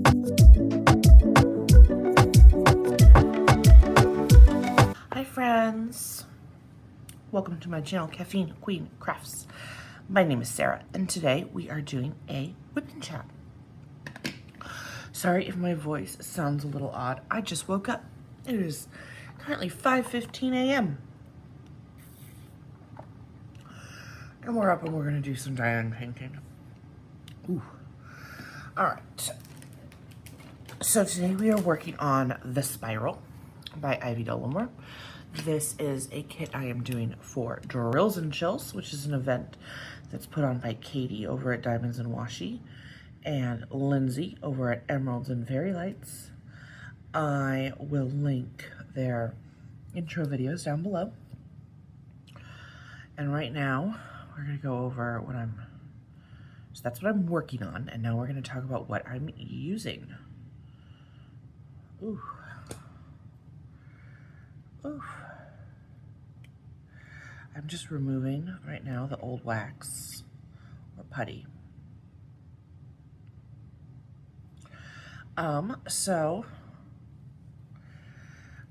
Hi friends, welcome to my channel, Caffeine Queen Crafts. My name is Sarah, and today we are doing a whip and chat. Sorry if my voice sounds a little odd. I just woke up. It is currently 5:15 a.m. and we're up and we're gonna do some diamond painting. Ooh. All right. So today we are working on The Spiral by Ivy Dolomore. This is a kit I am doing for Drills and Chills, which is an event that's put on by Katie over at Diamonds and Washi and Lindsay over at Emeralds and Fairy Lights. I will link their intro videos down below. And right now, we're gonna go over so that's what I'm working on, and now we're gonna talk about what I'm using. Ooh. Ooh. I'm just removing right now the old wax or putty. So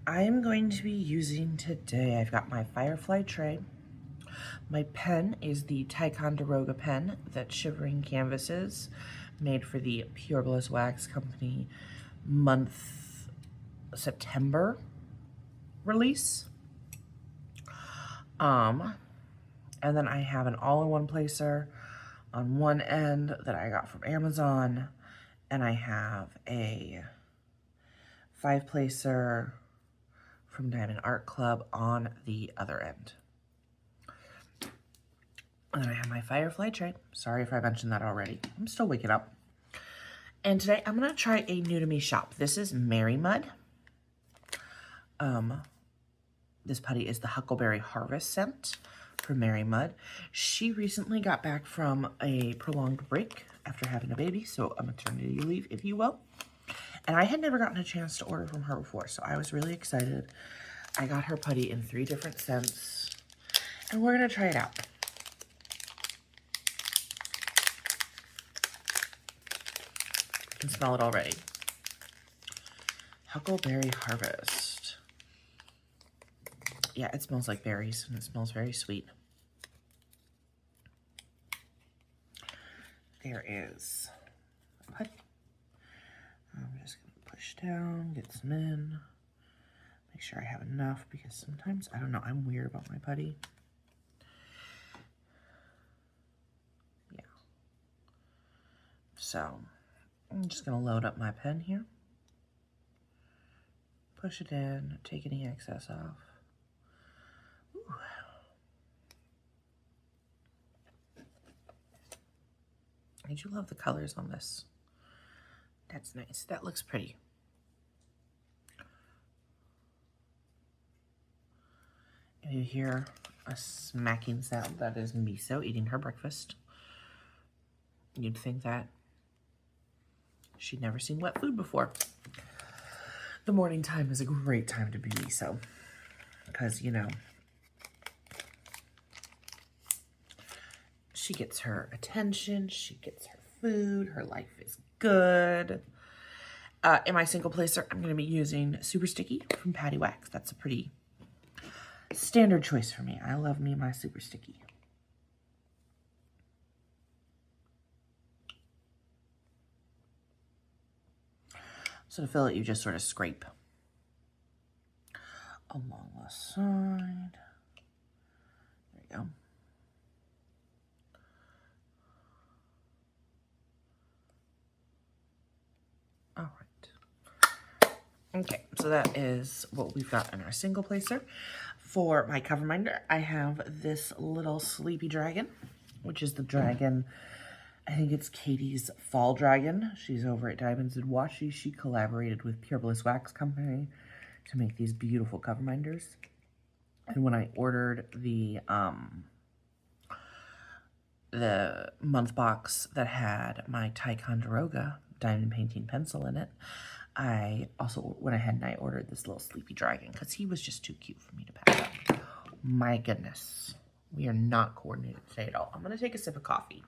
I am going to be using today, I've got my Firefly tray. My pen is the Ticonderoga pen that's Shivering Canvases, made for the Pure Bliss Wax Company month September release. And then I have an all-in-one placer on one end that I got from Amazon, and I have a 5-placer from Diamond Art Club on the other end. And then I have my Firefly tray. Sorry if I mentioned that already. I'm still waking up. And today I'm gonna try a new to me shop. This is Mary Mud. This putty is the Huckleberry Harvest scent from Mary Mud. She recently got back from a prolonged break after having a baby, so a maternity leave, if you will. And I had never gotten a chance to order from her before, so I was really excited. I got her putty in 3 different scents, and we're gonna try it out. I can smell it already. Huckleberry Harvest. Yeah, it smells like berries, and it smells very sweet. There is a putty. I'm just going to push down, get some in. Make sure I have enough, because sometimes, I don't know, I'm weird about my putty. Yeah. So, I'm just going to load up my pen here. Push it in, take any excess off. Ooh. I do love the colors on this. That's nice. That looks pretty. If you hear a smacking sound, that is Miso eating her breakfast. You'd think that she'd never seen wet food before. The morning time is a great time to be Miso, because, you know, she gets her attention, she gets her food, her life is good. In my single placer, I'm going to be using Super Sticky from Patty Wax. That's a pretty standard choice for me. I love me my Super Sticky. So to fill it, you just sort of scrape along the side. There you go. All right. Okay, so that is what we've got in our single placer. For my cover minder, I have this little Sleepy Dragon, which is the dragon, I think it's Katie's Fall Dragon. She's over at Diamonds and Washi. She collaborated with Pure Bliss Wax Company to make these beautiful cover minders. And when I ordered the month box that had my Ticonderoga diamond painting pencil in it, I also went ahead and I ordered this little Sleepy Dragon because he was just too cute for me to pass up. My goodness. We are not coordinated today at all. I'm going to take a sip of coffee.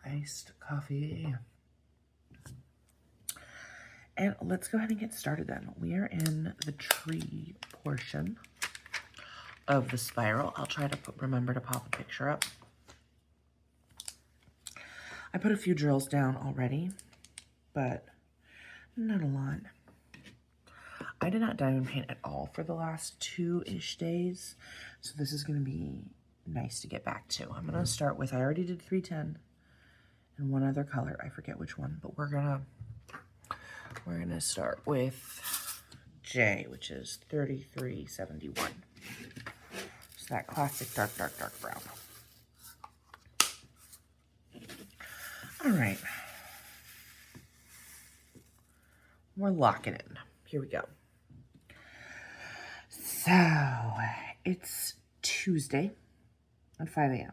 iced coffee. And let's go ahead and get started then. We are in the tree portion of the spiral. I'll try to remember to pop a picture up. I put a few drills down already, but not a lot. I did not diamond paint at all for the last 2-ish days, so this is going to be nice to get back to. I'm going to start with, I already did 310 and one other color. I forget which one, but we're gonna start with J, which is 3371. It's that classic dark brown. All right. We're locking in. Here we go. So, it's Tuesday at 5 a.m.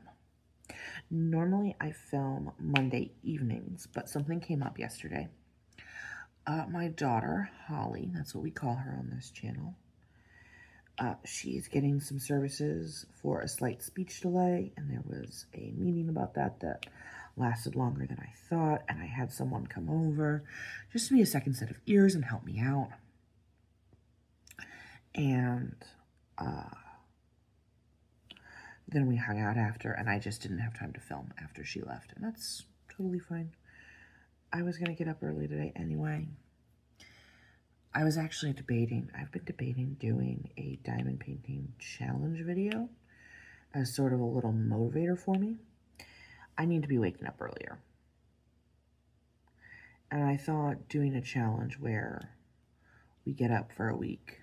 Normally, I film Monday evenings, but something came up yesterday. My daughter, Holly, that's what we call her on this channel, she's getting some services for a slight speech delay, and there was a meeting about that lasted longer than I thought, and I had someone come over just to be a second set of ears and help me out. And then we hung out after, and I just didn't have time to film after she left, and that's totally fine. I was going to get up early today anyway. I was actually debating, I've been debating doing a diamond painting challenge video as sort of a little motivator for me. I need to be waking up earlier. And I thought doing a challenge where we get up for a week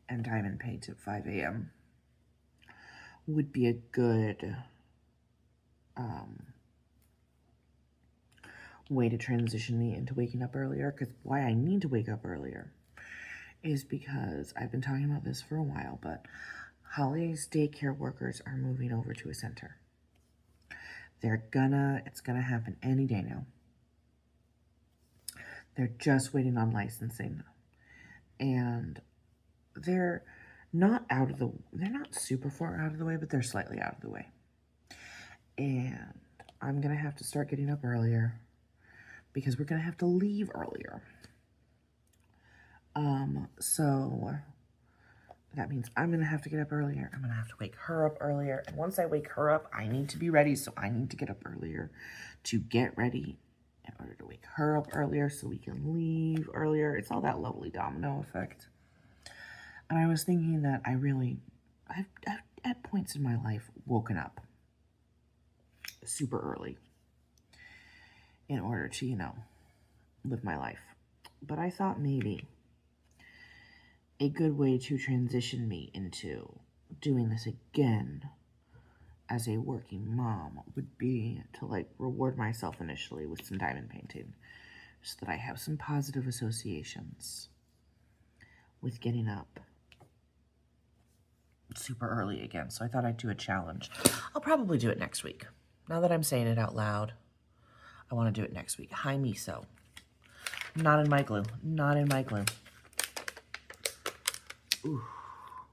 and diamond paint at 5 a.m. would be a good way to transition me into waking up earlier. Because why I need to wake up earlier is because I've been talking about this for a while, but Holly's daycare workers are moving over to a center. It's gonna happen any day now. They're just waiting on licensing, and they're not super far out of the way, but they're slightly out of the way. And I'm gonna have to start getting up earlier because we're gonna have to leave earlier. So that means I'm gonna have to get up earlier. I'm gonna have to wake her up earlier. And once I wake her up, I need to be ready. So I need to get up earlier to get ready in order to wake her up earlier so we can leave earlier. It's all that lovely domino effect. And I was thinking that I've at points in my life woken up super early in order to, live my life. But I thought maybe a good way to transition me into doing this again as a working mom would be to reward myself initially with some diamond painting so that I have some positive associations with getting up super early again. So I thought I'd do a challenge. I'll probably do it next week. Now that I'm saying it out loud, I want to do it next week. Hi, Miso. Not in my glue. Not in my glue. Ooh,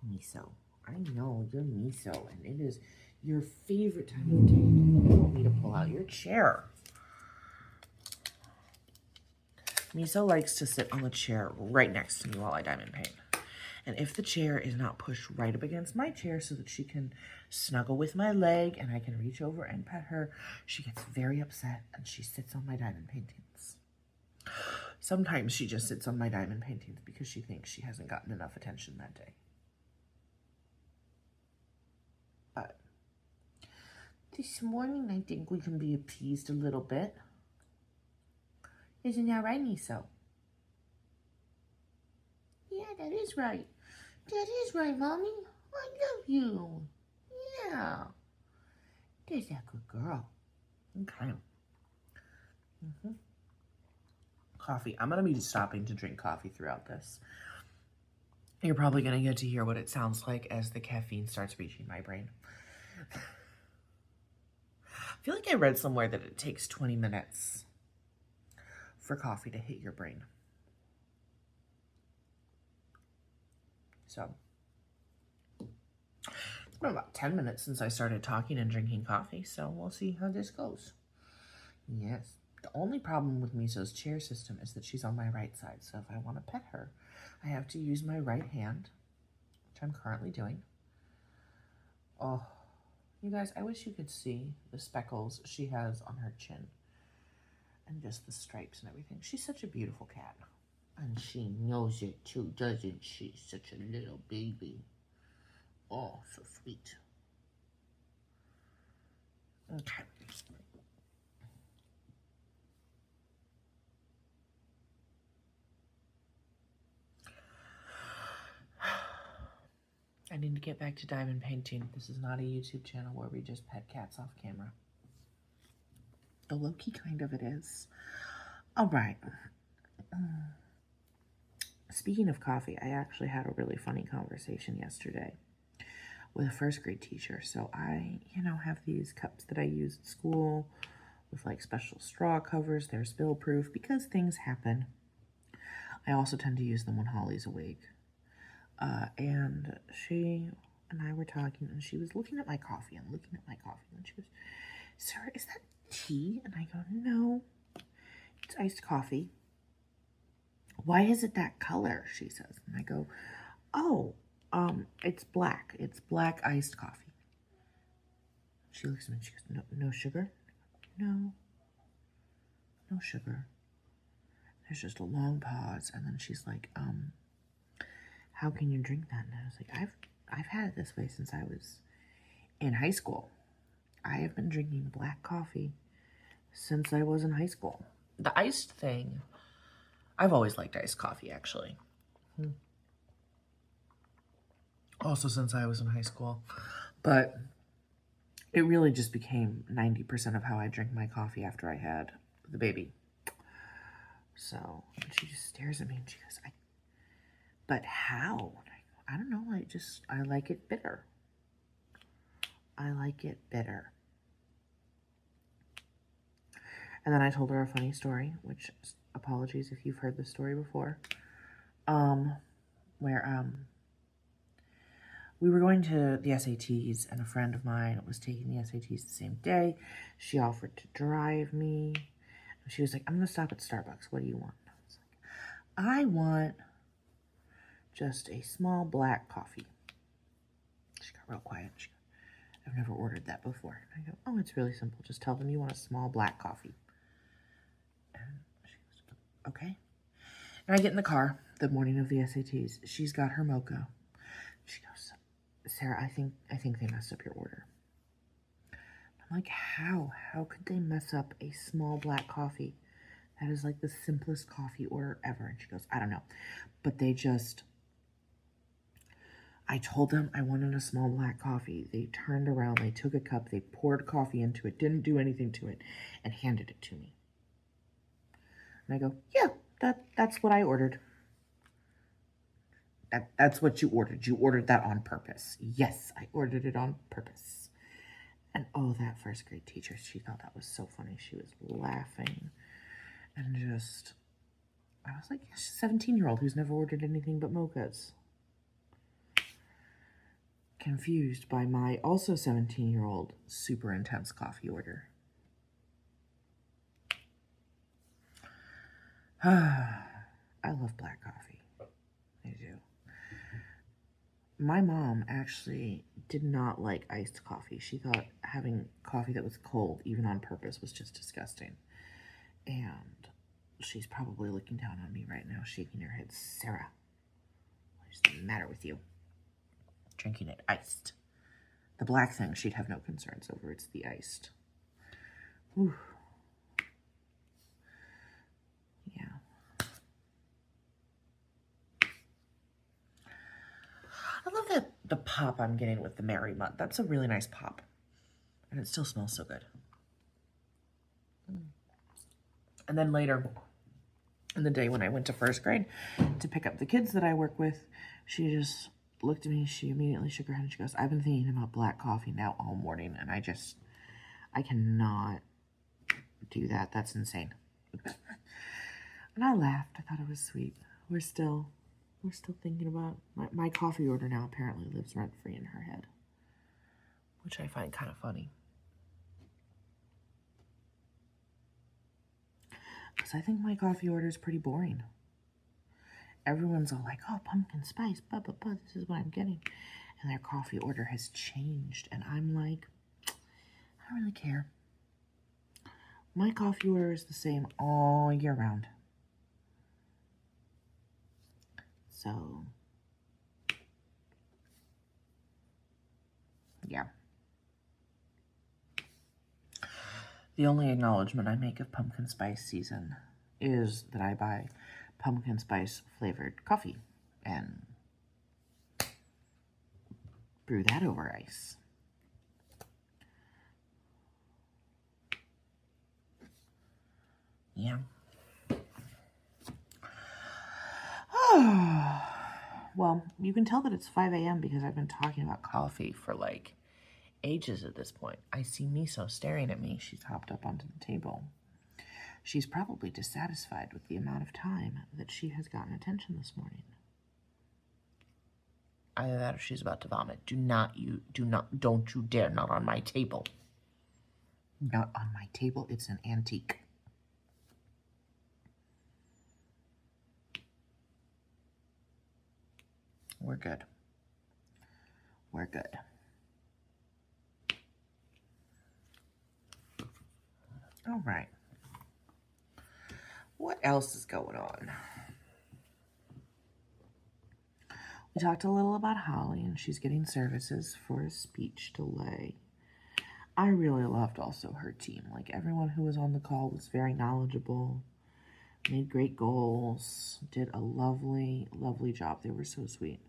Miso. I know, you're Miso, and it is your favorite time of day. You want me to pull out your chair. Miso likes to sit on the chair right next to me while I diamond paint. And if the chair is not pushed right up against my chair so that she can snuggle with my leg and I can reach over and pet her, she gets very upset and she sits on my diamond paintings. Sometimes she just sits on my diamond paintings because she thinks she hasn't gotten enough attention that day. But this morning, I think we can be appeased a little bit. Isn't that right, Miso? Yeah, that is right. That is right, Mommy. I love you. Yeah. There's that good girl. Okay. Coffee. I'm going to be stopping to drink coffee throughout this. You're probably going to get to hear what it sounds like as the caffeine starts reaching my brain. I feel like I read somewhere that it takes 20 minutes for coffee to hit your brain. So, it's been about 10 minutes since I started talking and drinking coffee, so we'll see how this goes. Yes. The only problem with Miso's chair system is that she's on my right side. So if I want to pet her, I have to use my right hand, which I'm currently doing. Oh, you guys, I wish you could see the speckles she has on her chin. And just the stripes and everything. She's such a beautiful cat. And she knows it too, doesn't she? Such a little baby. Oh, so sweet. Okay. I need to get back to diamond painting. This is not a YouTube channel where we just pet cats off camera. The low-key kind of it is. All right. Speaking of coffee, I actually had a really funny conversation yesterday with a first grade teacher. So I, have these cups that I use at school with like special straw covers. They're spill proof because things happen. I also tend to use them when Holly's awake. And she and I were talking, and she was looking at my coffee and looking at my coffee, and she goes, "Sarah, is that tea?" And I go, "No, it's iced coffee." "Why is it that color?" she says. And I go, "Oh, it's black. It's black iced coffee." She looks at me and she goes, No sugar?" No sugar. There's just a long pause, and then she's like, "How can you drink that?" And I was like, I've had it this way since I was in high school. I have been drinking black coffee since I was in high school. The iced thing, I've always liked iced coffee, actually. Also since I was in high school. But it really just became 90% of how I drink my coffee after I had the baby. So she just stares at me and she goes, "But how?" I don't know. I like it bitter. I like it bitter. And then I told her a funny story, which, apologies if you've heard this story before, where we were going to the SATs, and a friend of mine was taking the SATs the same day. She offered to drive me. And she was like, "I'm going to stop at Starbucks. What do you want?" I was like, "I want just a small black coffee." She got real quiet. She goes, "I've never ordered that before." And I go, "Oh, it's really simple. Just tell them you want a small black coffee." And she goes, "Okay." And I get in the car the morning of the SATs. She's got her mocha. She goes, "Sarah, I think they messed up your order." I'm like, "How? How could they mess up a small black coffee? That is like the simplest coffee order ever." And she goes, "I don't know. But I told them I wanted a small black coffee. They turned around, they took a cup, they poured coffee into it, didn't do anything to it, and handed it to me." And I go, "Yeah, that's what I ordered." That's what you ordered. You ordered that on purpose." "Yes, I ordered it on purpose." And oh, that first grade teacher, she thought that was so funny. She was laughing and just, I was like, "Yes, 17-year-old who's never ordered anything but mochas." Confused by my also 17-year-old super intense coffee order. I love black coffee. I do. My mom actually did not like iced coffee. She thought having coffee that was cold, even on purpose, was just disgusting. And she's probably looking down on me right now, shaking her head. "Sarah, what is the matter with you? Drinking it iced." The black thing she'd have no concerns over. It's the iced. Whew. Yeah. I love that the pop I'm getting with the Mary Mud. That's a really nice pop. And it still smells so good. And then later in the day when I went to first grade to pick up the kids that I work with, she just looked at me. She immediately shook her head and she goes, "I've been thinking about black coffee now all morning, and I cannot do that. That's insane." And I laughed. I thought it was sweet. We're still thinking about my coffee order now apparently lives rent-free in her head, which I find kind of funny. Because I think my coffee order is pretty boring. Everyone's all like, oh, pumpkin spice, this is what I'm getting. And their coffee order has changed. And I'm like, I don't really care. My coffee order is the same all year round. So, yeah. The only acknowledgement I make of pumpkin spice season is that I buy pumpkin spice flavored coffee and brew that over ice. Yeah. Well, you can tell that it's 5 a.m. because I've been talking about coffee for like ages at this point. I see Miso staring at me. She's hopped up onto the table. She's probably dissatisfied with the amount of time that she has gotten attention this morning. Either that or she's about to vomit. Don't you dare, not on my table. Not on my table, it's an antique. We're good. We're good. All right. What else is going on? We talked a little about Holly, and she's getting services for a speech delay. I really loved also her team. Like, everyone who was on the call was very knowledgeable, made great goals, did a lovely, lovely job. They were so sweet.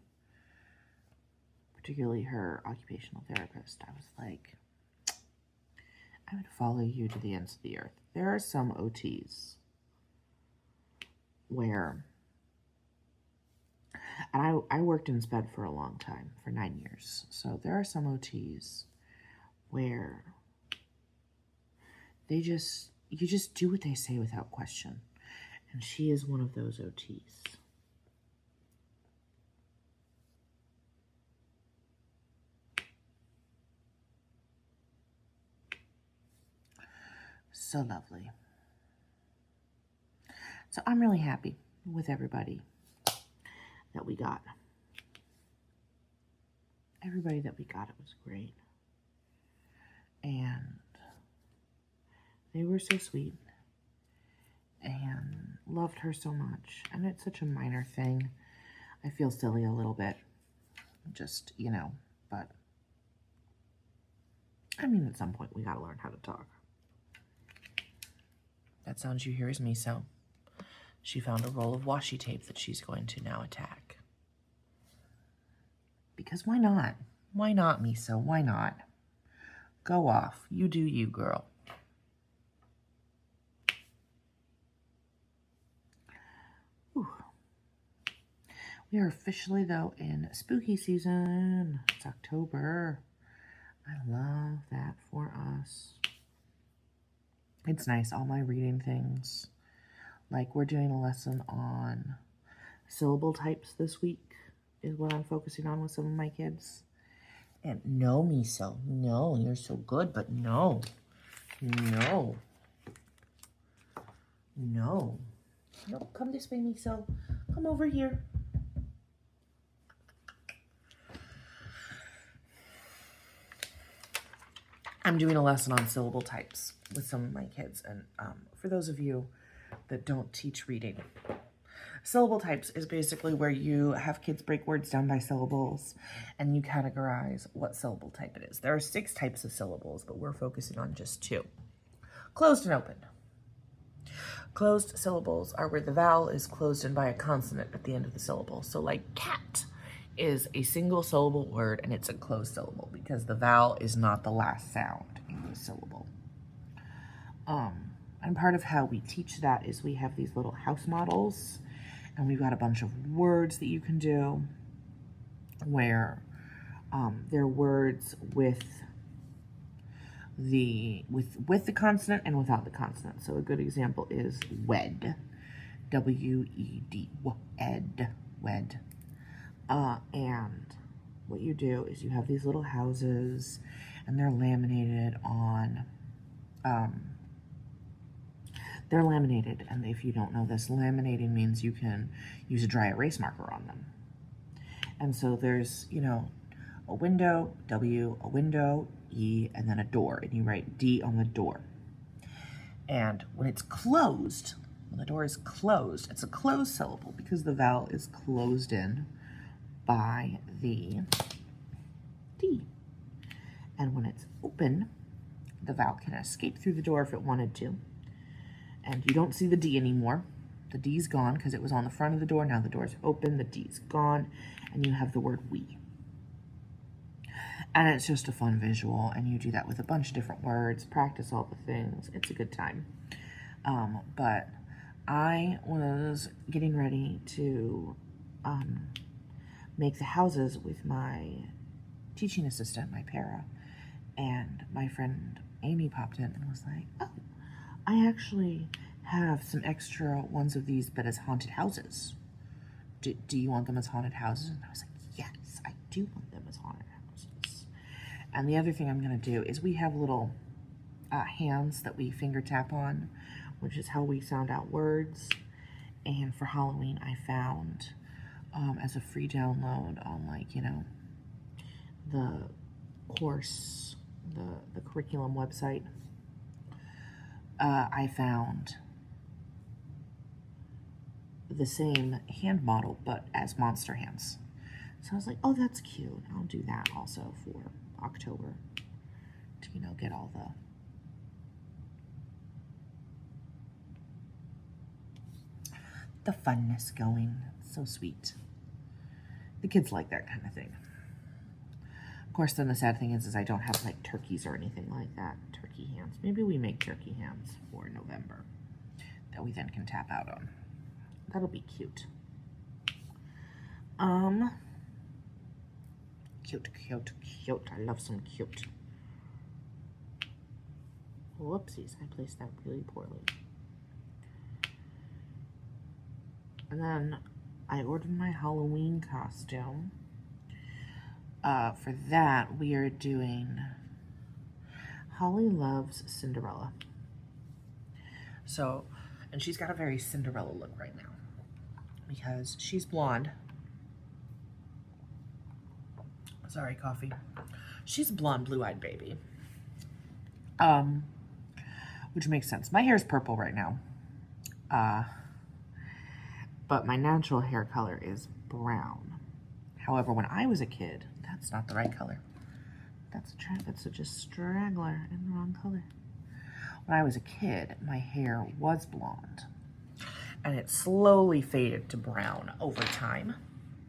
Particularly her occupational therapist. I was like, I would follow you to the ends of the earth. There are some OTs where, and I worked in SPED for a long time, for 9 years. So there are some OTs where you just do what they say without question. And she is one of those OTs. So lovely. So I'm really happy with everybody that we got. Everybody that we got, it was great. And they were so sweet and loved her so much. And it's such a minor thing. I feel silly a little bit. Just, but I mean, at some point we gotta learn how to talk. That sound you hear is Miso. She found a roll of washi tape that she's going to now attack. Because why not? Why not, Miso? Why not? Go off. You do you, girl. Whew. We are officially, though, in spooky season. It's October. I love that for us. It's nice, all my reading things. Like, we're doing a lesson on syllable types this week is what I'm focusing on with some of my kids. And no, Miso, no, you're so good, but no. No. No. No, come this way, Miso. Come over here. I'm doing a lesson on syllable types with some of my kids. And for those of you that don't teach reading, syllable types is basically where you have kids break words down by syllables and you categorize what syllable type it is. There are 6 types of syllables, but we're focusing on just 2. Closed and open. Closed syllables are where the vowel is closed in by a consonant at the end of the syllable. So like cat is a single syllable word and it's a closed syllable because the vowel is not the last sound in the syllable. And part of how we teach that is we have these little house models and we've got a bunch of words that you can do where they're words with the consonant and without the consonant. So a good example is wed. W-E-D. Wed. Wed. And what you do is you have these little houses and they're laminated on They're laminated, and if you don't know this, laminating means you can use a dry erase marker on them. And so there's, you know, a window, W, a window, E, and then a door, and you write D on the door. And when it's closed, when the door is closed, it's a closed syllable because the vowel is closed in by the D. And when it's open, the vowel can escape through the door if it wanted to. And you don't see the D anymore. The D's gone because it was on the front of the door. Now the door's open, the D's gone, and you have the word we. And it's just a fun visual, and you do that with a bunch of different words, practice all the things. It's a good time. But I was getting ready to make the houses with my teaching assistant, my para, and my friend Amy popped in and was like, oh, I actually have some extra ones of these, but as haunted houses. Do you want them as haunted houses? And I was like, yes, I do want them as haunted houses. And the other thing I'm going to do is we have little hands that we finger tap on, which is how we sound out words. And for Halloween, I found as a free download on, like, you know, the course, the curriculum website, I found the same hand model, but as monster hands. So I was like, oh, that's cute. I'll do that also for October to, you know, get all the funness going. It's so sweet. The kids like that kind of thing. Of course, then the sad thing is I don't have like turkeys or anything like that. Turkey hands. Maybe we make turkey hands for November that we then can tap out on. That'll be cute. Cute, cute, cute. I love some cute. Whoopsies, I placed that really poorly. And then I ordered my Halloween costume. For that, we are doing Holly Loves Cinderella. So, and she's got a very Cinderella look right now because she's blonde. Sorry, coffee. She's a blonde, blue-eyed baby. Which makes sense. My hair's purple right now. But my natural hair color is brown. However, when I was a kid, that's not the right color. That's such a straggler in the wrong color. When I was a kid, my hair was blonde. And it slowly faded to brown over time.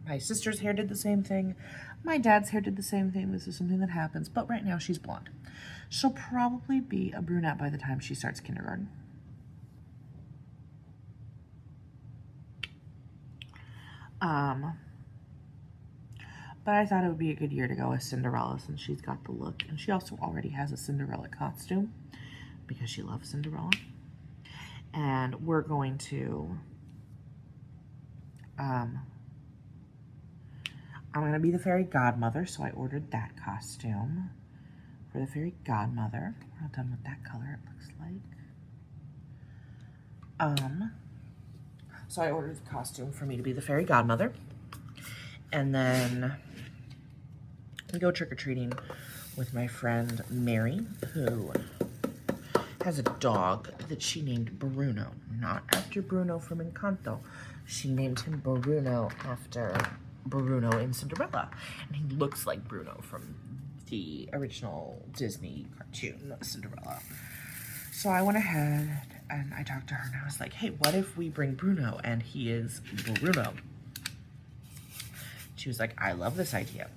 My sister's hair did the same thing. My dad's hair did the same thing. This is something that happens. But right now, she's blonde. She'll probably be a brunette by the time she starts kindergarten. But I thought it would be a good year to go with Cinderella since she's got the look. And she also already has a Cinderella costume because she loves Cinderella. And we're going to, I'm going to be the fairy godmother, so I ordered that costume for the fairy godmother. We're not done with that color, it looks like. So I ordered the costume for me to be the fairy godmother. And then we go trick-or-treating with my friend Mary, who has a dog that she named Bruno. Not after Bruno from Encanto. She named him Bruno after Bruno in Cinderella. And he looks like Bruno from the original Disney cartoon, Cinderella. So I went ahead and I talked to her and I was like, hey, what if we bring Bruno and he is Bruno? She was like, I love this idea.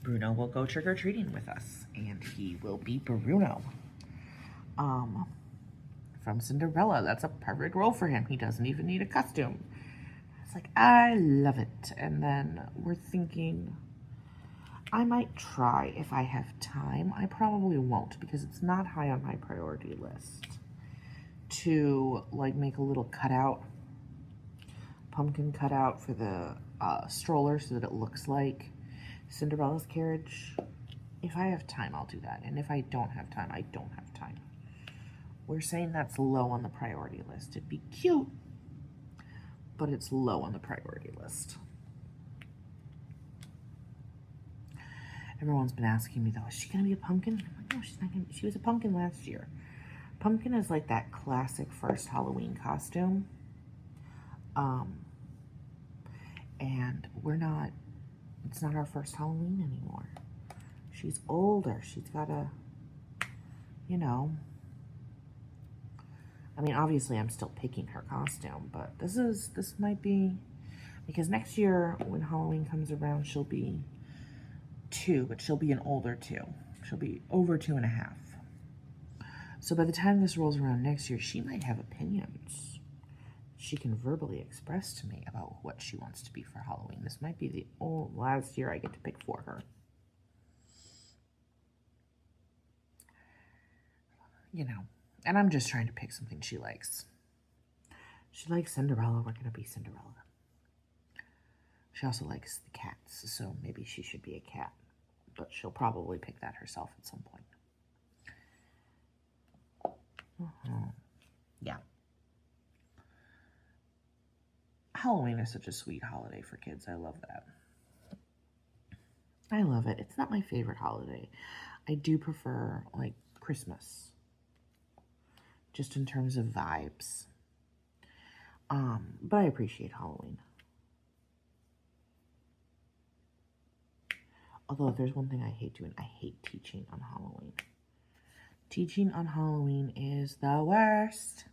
Bruno will go trick-or-treating with us and he will be Bruno. From Cinderella. That's a perfect role for him. He doesn't even need a costume. It's like, I love it. And then we're thinking, I might try if I have time. I probably won't because it's not high on my priority list to like make a little cutout, pumpkin cutout for the stroller so that it looks like Cinderella's carriage. If I have time, I'll do that. And if I don't have time, I don't have time. we're saying that's low on the priority list. It'd be cute, but it's low on the priority list. Everyone's been asking me, though, is she going to be a pumpkin? I'm like, no, she's not going to. She was a pumpkin last year. Pumpkin is like that classic first Halloween costume. And it's not our first Halloween anymore. She's older. She's got a, I mean, obviously I'm still picking her costume, but this might be, because next year when Halloween comes around, she'll be 2, but she'll be an older 2. She'll be over 2.5. So by the time this rolls around next year, she might have opinions she can verbally express to me about what she wants to be for Halloween. This might be the last year I get to pick for her. And I'm just trying to pick something she likes. She likes Cinderella. We're going to be Cinderella. She also likes the cats, so maybe she should be a cat. But she'll probably pick that herself at some point. Yeah. Halloween is such a sweet holiday for kids. I love that. I love it. It's not my favorite holiday. I do prefer, like, Christmas. Just in terms of vibes. But I appreciate Halloween. Although if there's one thing I hate doing, I hate teaching on Halloween. Teaching on Halloween is the worst.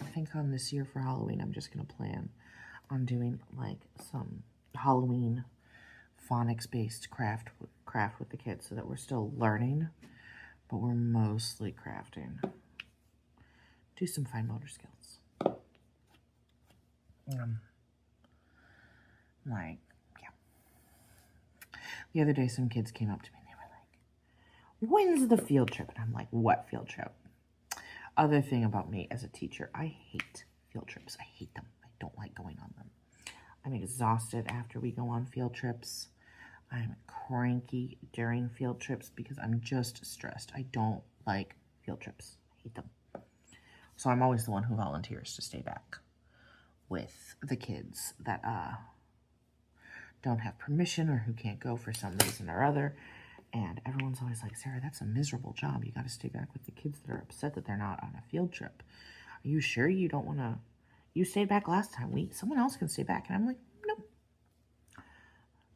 I think on this year for Halloween, I'm just going to plan on doing like some Halloween phonics-based craft with the kids so that we're still learning, but we're mostly crafting. Do some fine motor skills. The other day, some kids came up to me and they were like, when's the field trip? And I'm like, what field trip? Other thing about me as a teacher, I hate field trips. I hate them. I don't like going on them. I'm exhausted after we go on field trips. I'm cranky during field trips because I'm just stressed. I don't like field trips. I hate them. So I'm always the one who volunteers to stay back with the kids that don't have permission or who can't go for some reason or other. And everyone's always like, Sarah, that's a miserable job. You got to stay back with the kids that are upset that they're not on a field trip. Are you sure you don't want to? You stayed back last time. Someone else can stay back. And I'm like, no.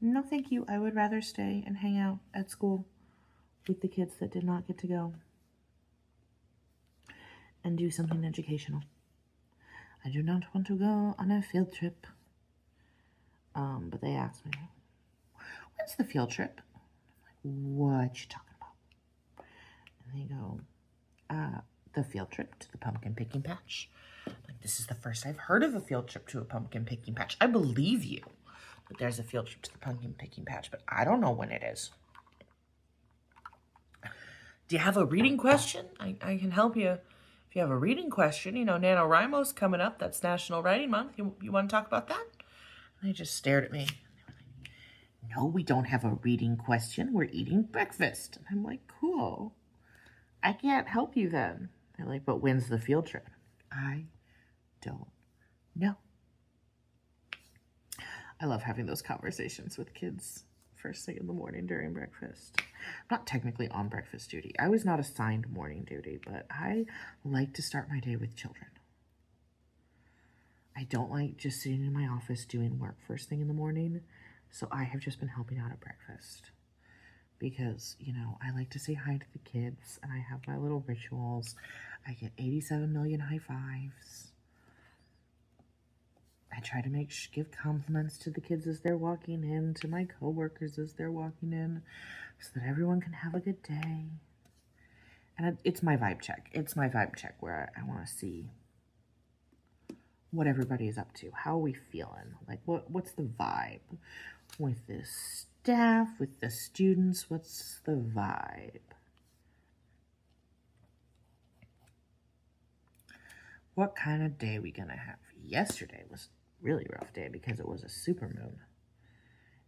No, thank you. I would rather stay and hang out at school with the kids that did not get to go and do something educational. I do not want to go on a field trip. But they asked me, when's the field trip? What you talking about? And they go, the field trip to the pumpkin picking patch. Like, this is the first I've heard of a field trip to a pumpkin picking patch. I believe you that there's a field trip to the pumpkin picking patch, but I don't know when it is. Do you have a reading question? I can help you. If you have a reading question, NaNoWriMo's coming up. That's National Writing Month. You want to talk about that? And they just stared at me. No, we don't have a reading question. We're eating breakfast. And I'm like, cool. I can't help you then. They're like, but when's the field trip? I don't know. I love having those conversations with kids first thing in the morning during breakfast. I'm not technically on breakfast duty. I was not assigned morning duty, but I like to start my day with children. I don't like just sitting in my office doing work first thing in the morning. So I have just been helping out at breakfast because, I like to say hi to the kids and I have my little rituals. I get 87 million high fives. I try to give compliments to the kids as they're walking in, to my coworkers as they're walking in, so that everyone can have a good day. And it's my vibe check. It's my vibe check where I want to see what everybody is up to. How are we feeling? Like, what's the vibe? With the staff, with the students, what's the vibe? What kind of day are we gonna have? Yesterday was a really rough day because it was a supermoon.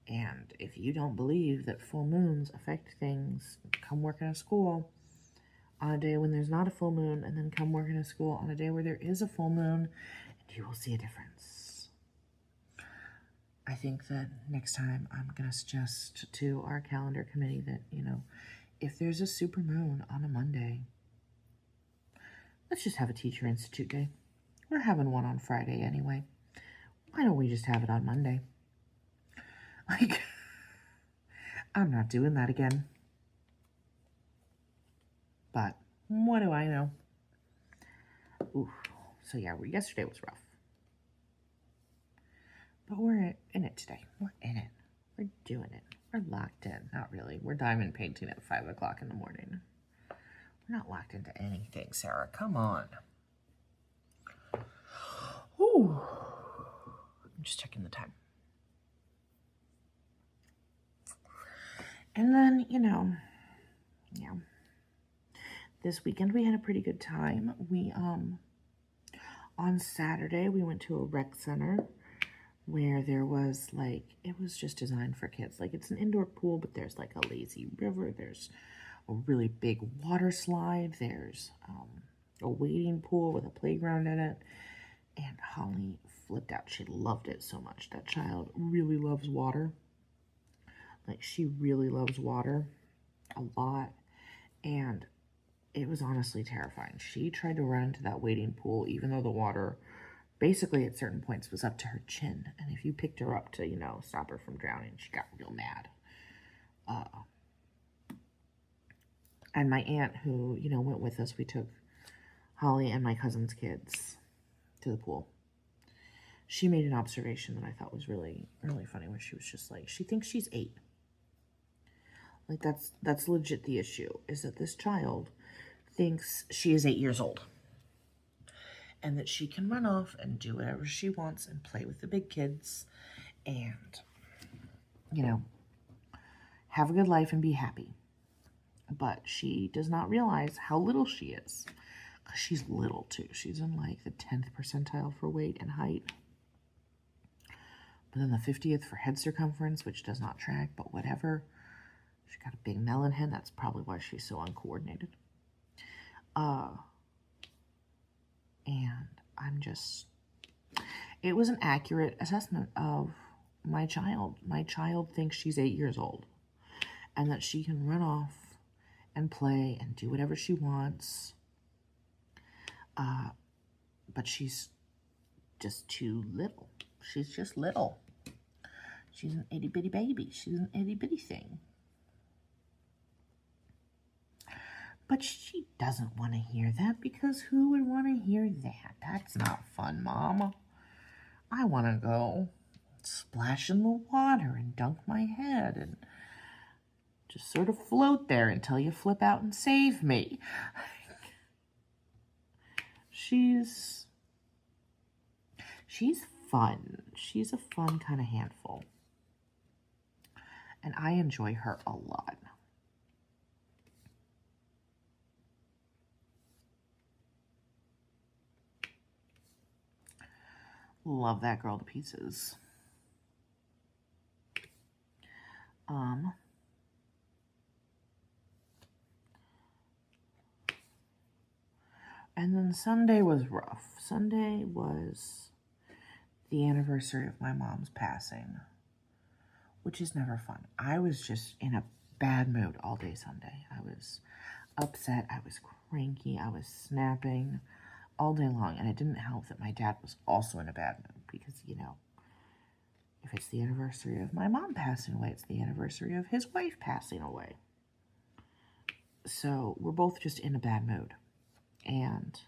And if you don't believe that full moons affect things, come work in a school. on a day when there's not a full moon, and then come work in a school on a day where there is a full moon, and you will see a difference. I think that next time I'm going to suggest to our calendar committee that, you know, if there's a super moon on a Monday, let's just have a Teacher Institute day. We're having one on Friday anyway. Why don't we just have it on Monday? Like, I'm not doing that again. But what do I know? Ooh. So yeah, yesterday was rough. But we're in it today. We're in it. We're doing it. We're locked in. Not really. We're diamond painting at 5 o'clock in the morning. We're not locked into anything, Sarah. Come on. Ooh. I'm just checking the time. And then, you know, yeah. This weekend we had a pretty good time. We, on Saturday, we went to a rec center where there was like, it was just designed for kids. Like, it's an indoor pool, but there's like a lazy river. There's a really big water slide. There's a wading pool with a playground in it. And Holly flipped out. She loved it so much. That child really loves water. Like, she really loves water a lot. And it was honestly terrifying. She tried to run into that wading pool, even though the water basically at certain points was up to her chin. And if you picked her up to, you know, stop her from drowning, she got real mad. And my aunt, who, you know, went with us, we took Holly and my cousin's kids to the pool. She made an observation that I thought was really, really funny, where she was just like, she thinks she's 8. Like, that's legit the issue, is that this child thinks she is 8 years old. And that she can run off and do whatever she wants and play with the big kids and, you know, have a good life and be happy. But she does not realize how little she is. Because she's little, too. She's in, like, the 10th percentile for weight and height. But then the 50th for head circumference, which does not track, but whatever. She got a big melon head. That's probably why she's so uncoordinated. And I'm just, it was an accurate assessment of my child. My child thinks she's 8 years old and that she can run off and play and do whatever she wants. But she's just too little. She's just little. She's an itty bitty baby. She's an itty bitty thing. But she doesn't want to hear that, because who would want to hear that? That's not fun, Mom. I want to go splash in the water and dunk my head and just sort of float there until you flip out and save me. She's fun. She's a fun kind of handful. And I enjoy her a lot. Love that girl to pieces. And then Sunday was rough. Sunday was the anniversary of my mom's passing, which is never fun. I was just in a bad mood all day Sunday. I was upset. I was cranky. I was snapping all day long. And it didn't help that my dad was also in a bad mood, because, you know, if it's the anniversary of my mom passing away, it's the anniversary of his wife passing away. So we're both just in a bad mood. And,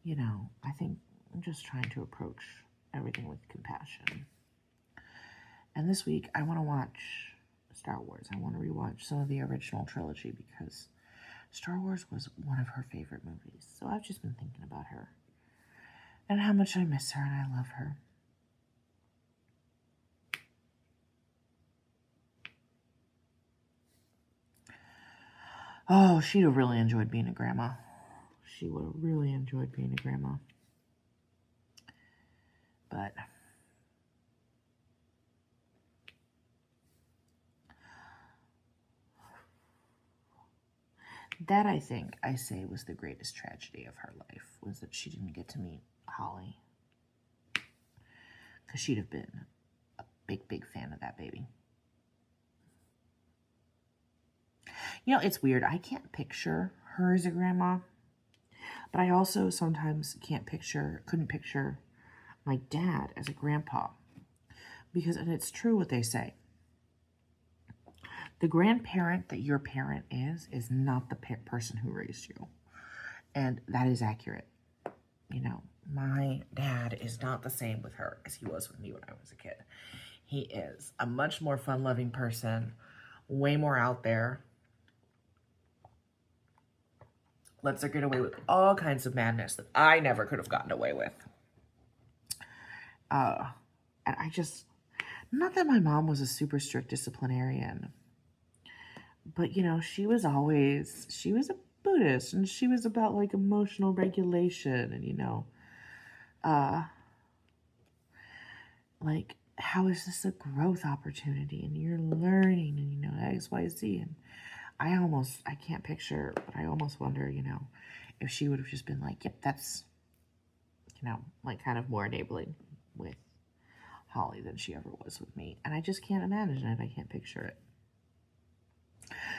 you know, I think I'm just trying to approach everything with compassion. And this week, I want to watch Star Wars. I want to rewatch some of the original trilogy, because Star Wars was one of her favorite movies. So I've just been thinking about her and how much I miss her and I love her. Oh, she'd have really enjoyed being a grandma. She would have really enjoyed being a grandma. But That, I think, I say was the greatest tragedy of her life, was that she didn't get to meet Holly. Because she'd have been a big, big fan of that baby. You know, it's weird. I can't picture her as a grandma. But I also sometimes couldn't picture my dad as a grandpa. Because, and it's true what they say. The grandparent that your parent is not the person who raised you. And that is accurate. You know, my dad is not the same with her as he was with me when I was a kid. He is a much more fun-loving person, way more out there. Lets her get away with all kinds of madness that I never could have gotten away with. And I just, not that my mom was a super strict disciplinarian, but, you know, she was a Buddhist, and she was about, like, emotional regulation, and, you know, like, how is this a growth opportunity, and you're learning, and, you know, X, Y, Z, and I can't picture, but I almost wonder, you know, if she would have just been like, yep, that's, you know, like, kind of more enabling with Holly than she ever was with me, and I just can't imagine it, I can't picture it.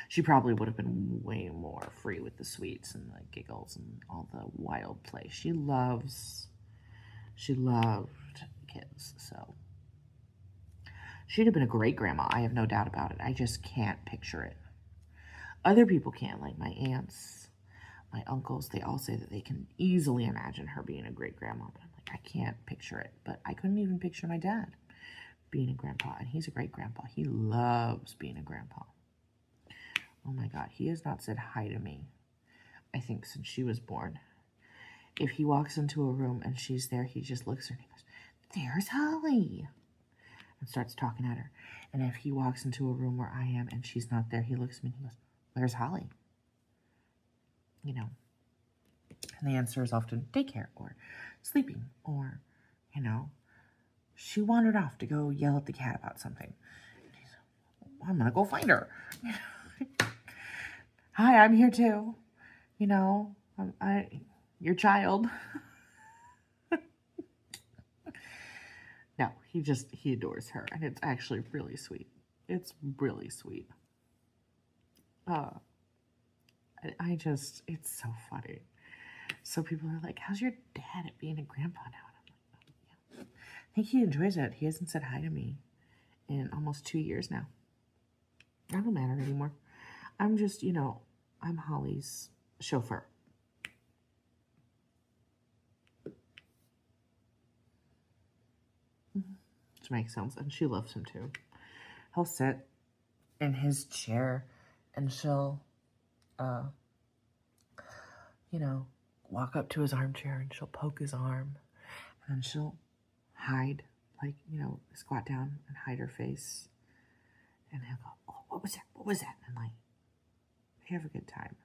She probably would have been way more free with the sweets and the giggles and all the wild play. She loved kids, so. She'd have been a great grandma, I have no doubt about it. I just can't picture it. Other people can, like my aunts, my uncles, they all say that they can easily imagine her being a great grandma, but I'm like, I can't picture it. But I couldn't even picture my dad being a grandpa, and he's a great grandpa. He loves being a grandpa. Oh my God, he has not said hi to me, I think, since she was born. If he walks into a room and she's there, he just looks at her and he goes, "There's Holly," and starts talking at her. And if he walks into a room where I am and she's not there, he looks at me and he goes, "Where's Holly?" You know, and the answer is often daycare or sleeping or, you know, she wandered off to go yell at the cat about something. And he's, well, I'm going to go find her. Hi, I'm here too. You know, your child. No, he adores her, and it's actually really sweet. It's really sweet. It's so funny. So people are like, how's your dad at being a grandpa now? And I'm like, oh, yeah. I think he enjoys it. He hasn't said hi to me in almost 2 years now. I don't matter anymore. I'm just, you know, I'm Holly's chauffeur. Which makes sense. And she loves him too. He'll sit in his chair and she'll, you know, walk up to his armchair and she'll poke his arm. And then she'll hide, like, you know, squat down and hide her face. And he'll go, "Oh, what was that? What was that?" And like, they have a good time.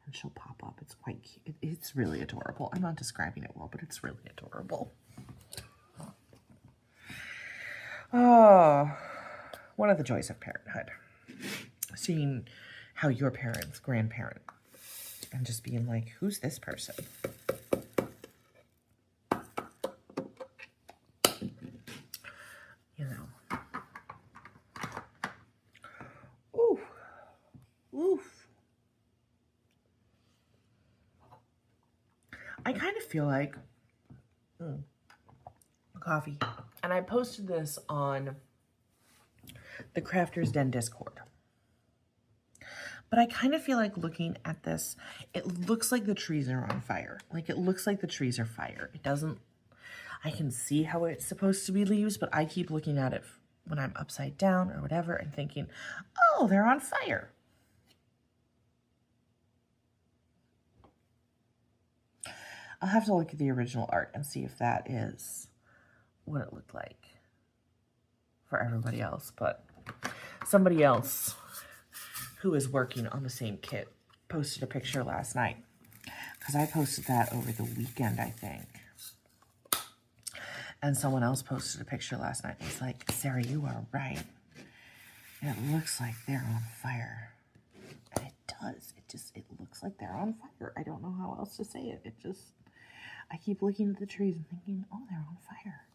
And she'll pop up. It's quite cute. It's really adorable. I'm not describing it well, but it's really adorable. Oh, one of the joys of parenthood. Seeing how your parents grandparent and just being like, who's this person? You know. Oof. Oof. I kind of feel like coffee. And I posted this on the Crafters Den Discord. But I kind of feel like looking at this, it looks like the trees are on fire. Like, it looks like the trees are fire. It doesn't, I can see how it's supposed to be leaves, but I keep looking at it when I'm upside down or whatever and thinking, oh, they're on fire. I'll have to look at the original art and see if that is what it looked like for everybody else. But somebody else who is working on the same kit posted a picture last night, because I posted that over the weekend, I think. And someone else posted a picture last night. It's like, Sarah, you are right. It looks like they're on fire. And it does. It looks like they're on fire. I don't know how else to say it. I keep looking at the trees and thinking, oh, they're on fire.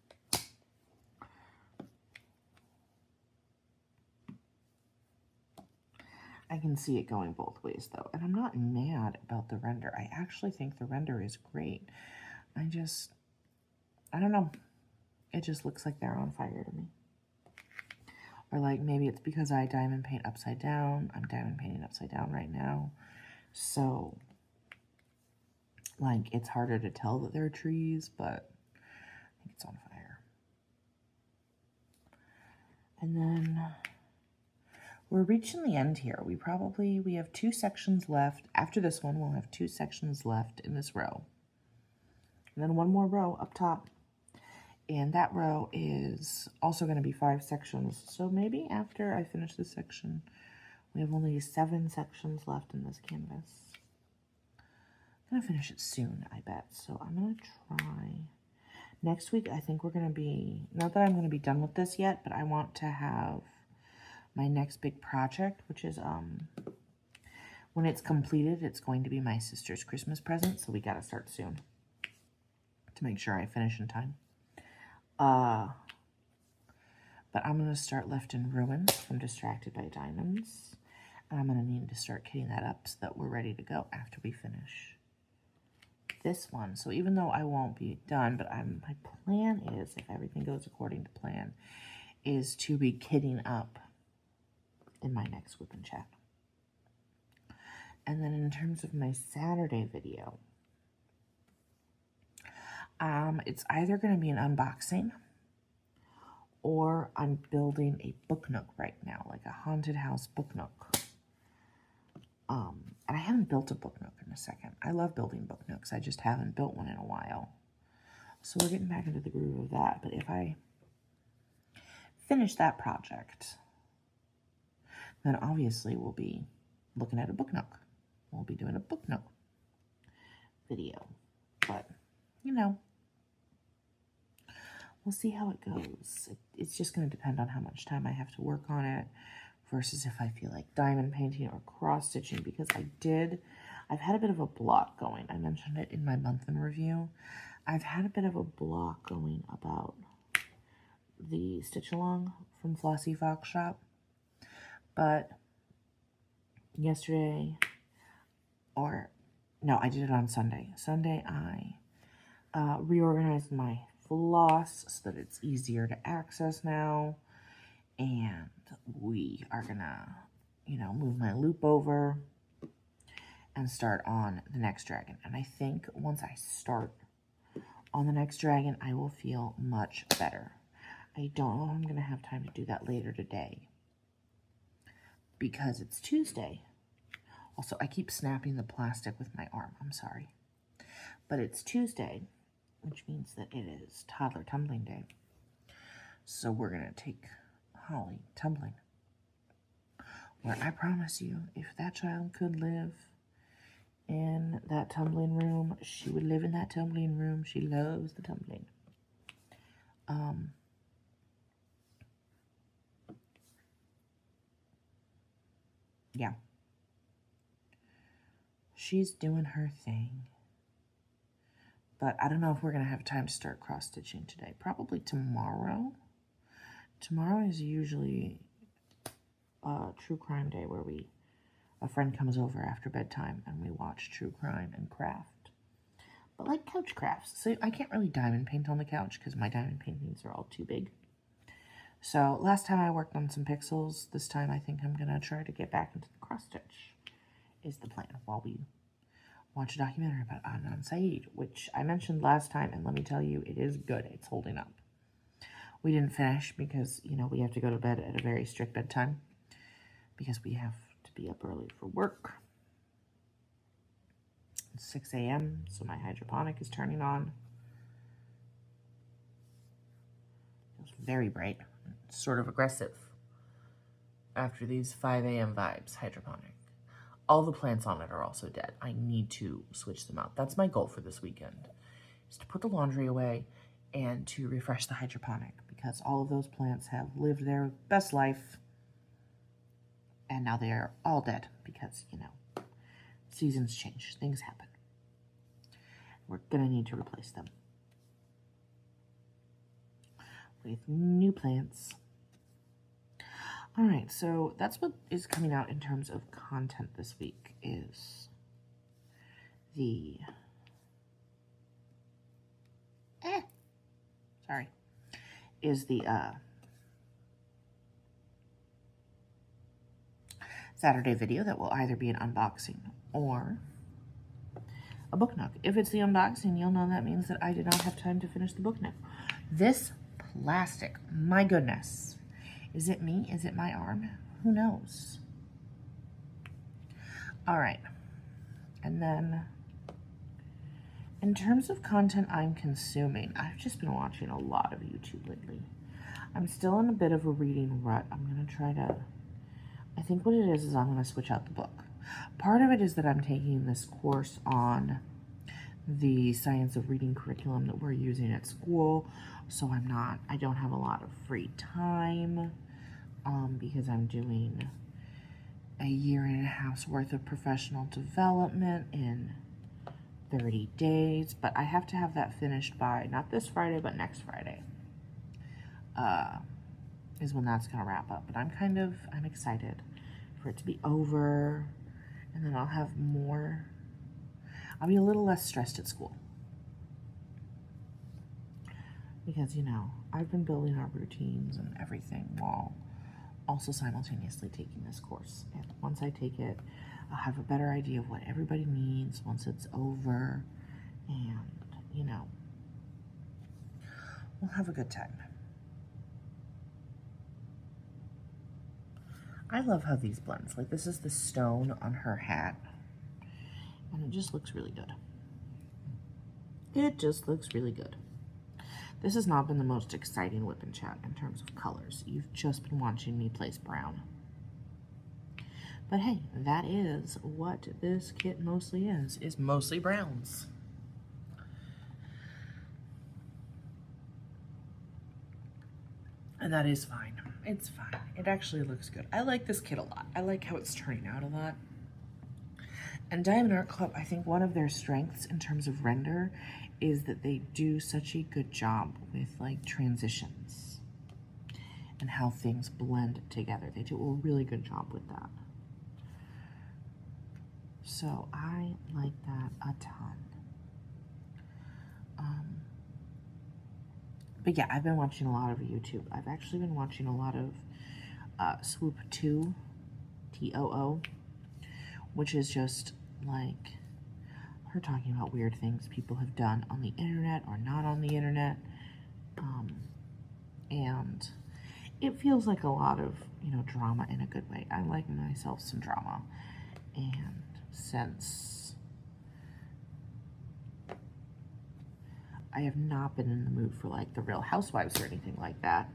I can see it going both ways, though. And I'm not mad about the render. I actually think the render is great. I don't know. It just looks like they're on fire to me. Or like maybe it's because I diamond paint upside down. I'm diamond painting upside down right now. So, like, it's harder to tell that they're trees, but I think it's on fire. And then we're reaching the end here. We have 2 sections left. After this one, we'll have 2 sections left in this row. And then 1 more row up top. And that row is also going to be 5 sections. So maybe after I finish this section, we have only 7 sections left in this canvas. I'm going to finish it soon, I bet. So I'm going to try. Next week, I think we're going to be, not that I'm going to be done with this yet, but I want to have my next big project, which is, when it's completed, it's going to be my sister's Christmas present. So we got to start soon to make sure I finish in time. But I'm going to start Left in Ruins from Distracted by Diamonds. And I'm going to need to start kitting that up so that we're ready to go after we finish this one. So even though I won't be done, but my plan is, if everything goes according to plan, is to be kitting up in my next WIP and chat. And then in terms of my Saturday video, it's either going to be an unboxing or I'm building a book nook right now, like a haunted house book nook. And I haven't built a book nook in a second. I love building book nooks. I just haven't built one in a while. So we're getting back into the groove of that. But if I finish that project, then obviously we'll be looking at a book nook. We'll be doing a book nook video. But, you know, we'll see how it goes. It's just going to depend on how much time I have to work on it versus if I feel like diamond painting or cross-stitching, because I've had a bit of a block going. I mentioned it in my month in review. I've had a bit of a block going about the stitch along from Flossy Fox Shop. But yesterday, or no, I did it on Sunday. Sunday I reorganized my floss so that it's easier to access now. And we are gonna, move my loop over and start on the next dragon. And I think once I start on the next dragon, I will feel much better. I don't know if I'm gonna have time to do that later today because it's Tuesday. Also, I keep snapping the plastic with my arm. I'm sorry. But it's Tuesday, which means that it is toddler tumbling day. So we're going to take Holly tumbling. Where I promise you, if that child could live in that tumbling room, she would live in that tumbling room. She loves the tumbling. Yeah. She's doing her thing. But I don't know if we're going to have time to start cross-stitching today. Probably tomorrow. Tomorrow is usually true crime day where a friend comes over after bedtime and we watch true crime and craft. But like couch crafts. So I can't really diamond paint on the couch because my diamond paintings are all too big. So last time I worked on some pixels. This time I think I'm going to try to get back into the cross-stitch is the plan while we watch a documentary about Adnan Syed, which I mentioned last time, and let me tell you, it is good. It's holding up. We didn't finish because, we have to go to bed at a very strict bedtime because we have to be up early for work. It's 6 a.m., so my hydroponic is turning on. It's very bright. It's sort of aggressive after these 5 a.m. vibes, hydroponic. All the plants on it are also dead. I need to switch them out. That's my goal for this weekend, is to put the laundry away and to refresh the hydroponic because all of those plants have lived their best life and now they are all dead because, Seasons change. Things happen. We're going to need to replace them with new plants. All right, so that's what is coming out in terms of content this week is the Saturday video that will either be an unboxing or a book nook. If it's the unboxing, you'll know that means that I did not have time to finish the book nook. This plastic, my goodness. Is it me? Is it my arm? Who knows? All right. And then in terms of content I'm consuming, I've just been watching a lot of YouTube lately. I'm still in a bit of a reading rut. I'm going to try to, I think what it is I'm going to switch out the book. Part of it is that I'm taking this course on the science of reading curriculum that we're using at school. So I don't have a lot of free time because I'm doing a 1.5 years worth of professional development in 30 days. But I have to have that finished by, not this Friday, but next Friday is when that's going to wrap up. But I'm excited for it to be over. And then I'll be a little less stressed at school. Because, I've been building our routines and everything while also simultaneously taking this course. And once I take it, I'll have a better idea of what everybody needs once it's over. And, we'll have a good time. I love how these blends. Like, this is the stone on her hat. And it just looks really good. It just looks really good. This has not been the most exciting WIP and chat in terms of colors. You've just been watching me place brown. But hey, that is what this kit mostly is mostly browns. And that is fine. It's fine. It actually looks good. I like this kit a lot. I like how it's turning out a lot. And Diamond Art Club, I think one of their strengths in terms of render is that they do such a good job with like transitions and how things blend together. They do a really good job with that. So I like that a ton. But yeah, I've been watching a lot of YouTube. I've actually been watching a lot of Swoop 2, TOO, which is just like her talking about weird things people have done on the internet or not on the internet. And it feels like a lot of, drama in a good way. I like myself some drama. And since I have not been in the mood for like the Real Housewives or anything like that,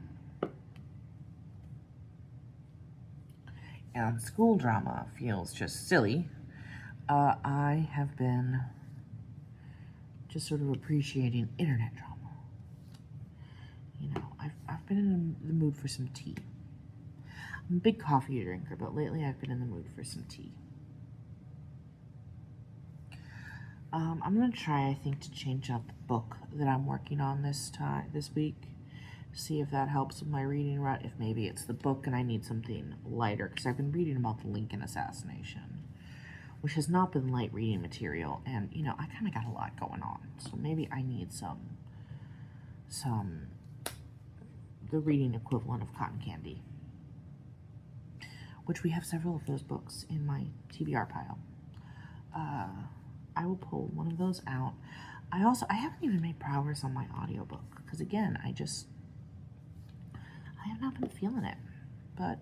and school drama feels just silly, I have been just sort of appreciating internet drama. I've been in the mood for some tea. I'm a big coffee drinker, but lately I've been in the mood for some tea. I'm going to try, I think, to change out the book that I'm working on this week. See if that helps with my reading rut. If maybe it's the book and I need something lighter, because I've been reading about the Lincoln assassination, which has not been light reading material, and I kind of got a lot going on, so maybe I need the reading equivalent of cotton candy, which we have several of those books in my TBR pile. I will pull one of those out. I haven't even made progress on my audiobook, because again, I have not been feeling it, but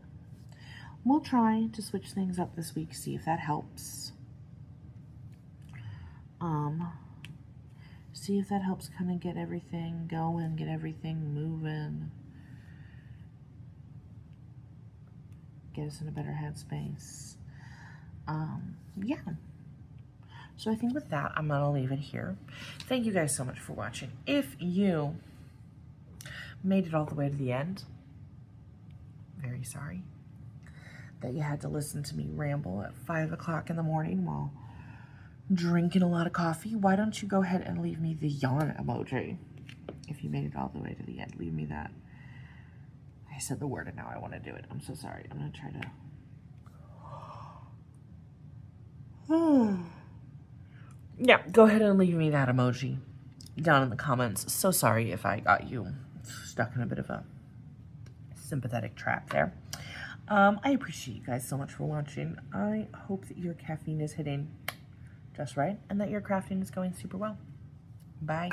we'll try to switch things up this week, see if that helps. See if that helps kind of get everything going, get everything moving, get us in a better headspace. Yeah. So I think with that, I'm going to leave it here. Thank you guys so much for watching. If you made it all the way to the end, very sorry that you had to listen to me ramble at 5 o'clock in the morning while drinking a lot of coffee, why don't you go ahead and leave me the yawn emoji? If you made it all the way to the end, leave me that. I said the word and now I want to do it. I'm so sorry. I'm going to try to... Yeah, go ahead and leave me that emoji down in the comments. So sorry if I got you stuck in a bit of a sympathetic trap there. I appreciate you guys so much for watching. I hope that your caffeine is hitting just right and that your crafting is going super well. Bye.